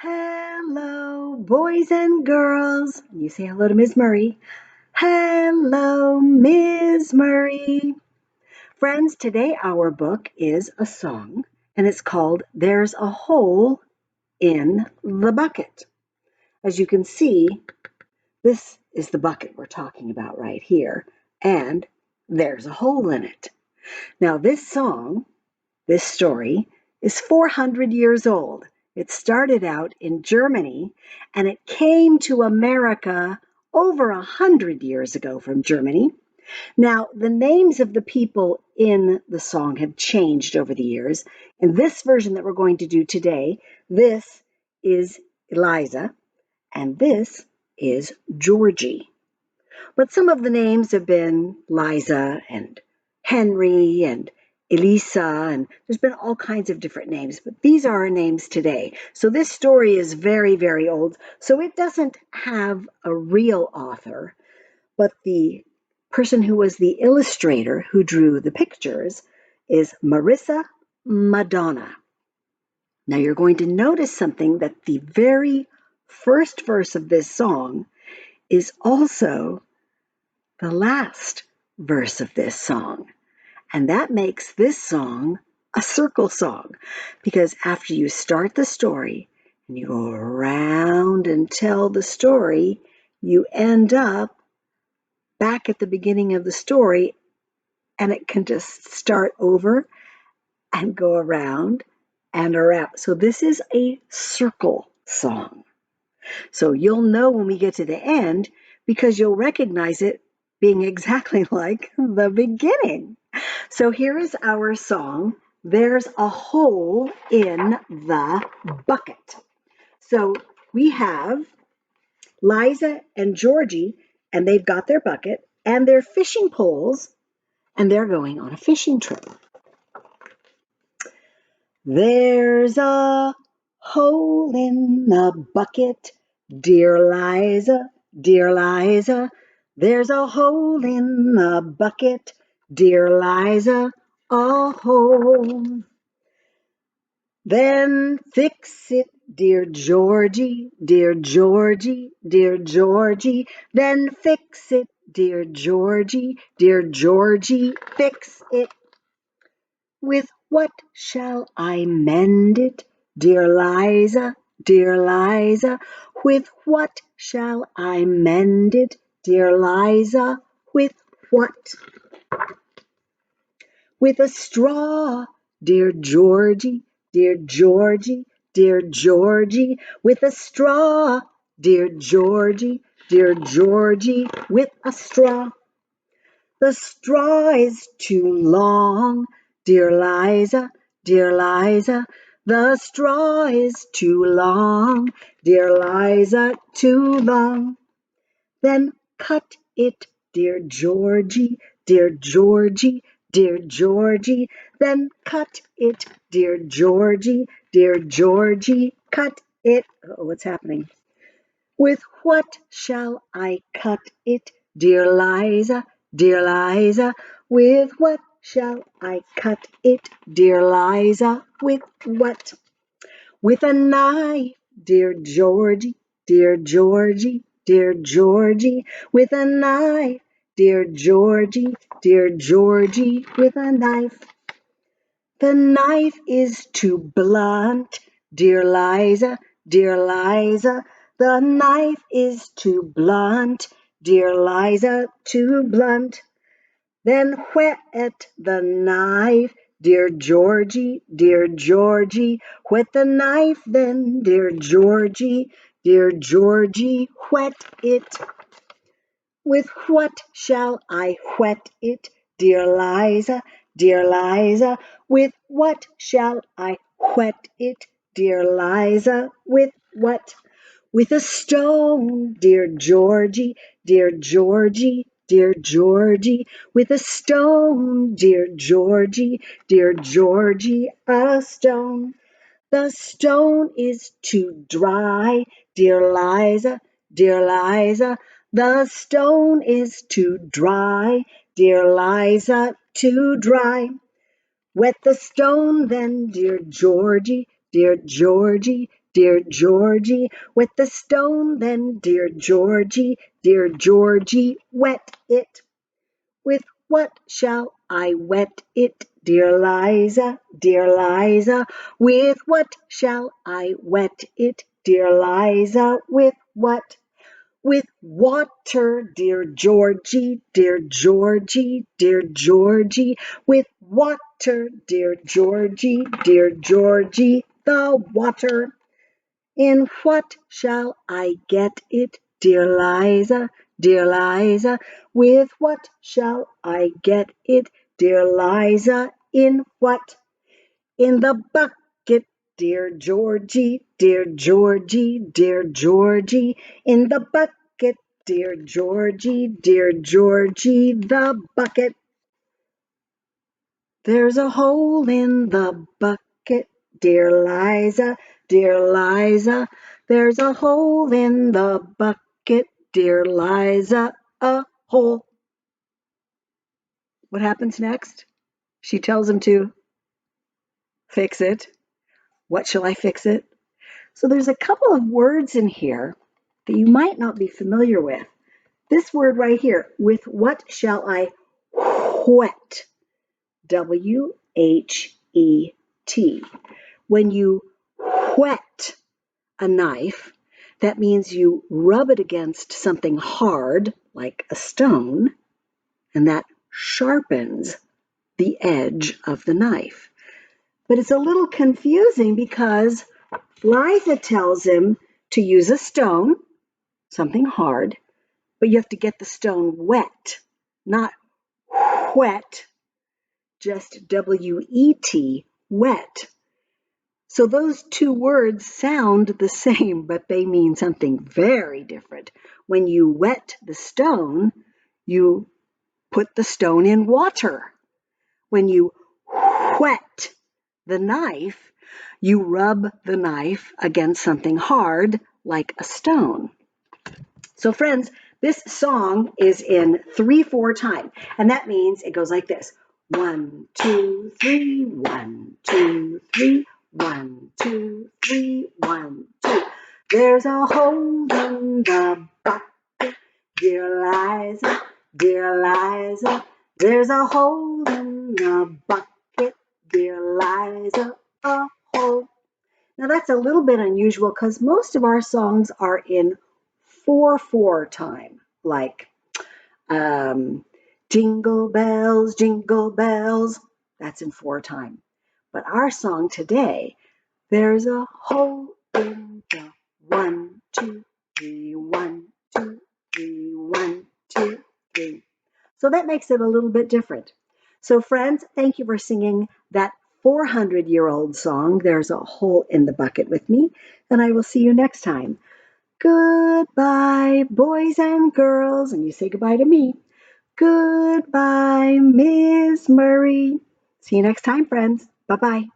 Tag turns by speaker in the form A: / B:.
A: Hello, boys and girls. You say hello to Ms. Murray. Hello, Ms. Murray. Friends, today our book is a song, and it's called There's a Hole in the Bucket. As you can see, this is the bucket we're talking about right here, and there's a hole in it. Now, this song, this story, is 400 years old. It started out in Germany and it came to America over 100 years ago from Germany. Now, the names of the people in the song have changed over the years. In this version that we're going to do today, this is Liza and this is Georgie. But some of the names have been Liza and Henry and Elisa, and there's been all kinds of different names, but these are our names today. So this story is very, very old, so it doesn't have a real author, but the person who was the illustrator who drew the pictures is Marissa Madonna. Now you're going to notice something, that the very first verse of this song is also the last verse of this song. And that makes this song a circle song, because after you start the story and you go around and tell the story, you end up back at the beginning of the story, and it can just start over and go around and around. So this is a circle song. So you'll know when we get to the end, because you'll recognize it being exactly like the beginning. So here is our song, There's a Hole in the Bucket. So we have Liza and Georgie, and they've got their bucket and their fishing poles, and they're going on a fishing trip. There's a hole in the bucket, dear Liza, dear Liza. There's a hole in the bucket, dear Liza, a hole. Then fix it, dear Georgie, dear Georgie, dear Georgie. Then fix it, dear Georgie, dear Georgie, fix it. With what shall I mend it, dear Liza, dear Liza? With what shall I mend it, dear Liza? With what? With a straw, dear Georgie, dear Georgie, dear Georgie. With a straw, dear Georgie, dear Georgie, with a straw. The straw is too long, dear Liza, dear Liza. The straw is too long, dear Liza, too long. Then cut it, dear Georgie, dear Georgie, dear Georgie. Then cut it, dear Georgie, dear Georgie, cut it. Oh, what's happening? With what shall I cut it, dear Liza, dear Liza? With what shall I cut it, dear Liza? With what? With a knife, dear Georgie, dear Georgie, dear Georgie. With a knife, dear Georgie, dear Georgie, with a knife. The knife is too blunt, dear Liza, dear Liza. The knife is too blunt, dear Liza, too blunt. Then whet the knife, dear Georgie, dear Georgie. Whet the knife then, dear Georgie, dear Georgie. Whet it. With what shall I whet it, dear Liza, dear Liza? With what shall I whet it, dear Liza? With what? With a stone, dear Georgie, dear Georgie, dear Georgie. With a stone, dear Georgie, dear Georgie, a stone. The stone is too dry, dear Liza, dear Liza. The stone is too dry, dear Liza, too dry. Wet the stone then, dear Georgie, dear Georgie, Dear Georgie, wet the stone then, dear Georgie, wet it. With what shall I wet it, dear Liza? With what shall I wet it, dear Liza? With what? With water, dear Georgie, with water, dear Georgie, the water. In what shall I get it, dear Liza? With what shall I get it, dear Liza? In what? In the bucket, dear Georgie, in the bucket, dear Georgie, the bucket. There's a hole in the bucket, dear Liza. There's a hole in the bucket, dear Liza, a hole. What happens next? She tells him to fix it. What shall I fix it? So there's a couple of words in here that you might not be familiar with. This word right here, with what shall I whet? W-H-E-T. When you whet a knife, that means you rub it against something hard, like a stone, and that sharpens the edge of the knife. But it's a little confusing because Liza tells him to use a stone, something hard, but you have to get the stone wet, not wet, just W-E-T, wet. So those two words sound the same, but they mean something very different. When you wet the stone, you put the stone in water. When you whet the knife, you rub the knife against something hard like a stone. So friends, this song is in 3/4 time, and that means it goes like this. 1, 2, 3, 1, 2, 3, 1, 2, 3, 1, 2. There's a hole in the bucket, dear Liza. There's a hole in the bucket, dear Liza, a hole. Now that's a little bit unusual because most of our songs are in 4/4 time, like jingle bells, that's in 4 time. But our song today, there's a hole in the 1, 2, 3, 1, 2, 3, 1, 2, 3. So that makes it a little bit different. So friends, thank you for singing that 400-year-old song, There's a Hole in the Bucket, with me, and I will see you next time. Goodbye, boys and girls, and you say goodbye to me. Goodbye, Miss Murray. See you next time, friends. Bye-bye.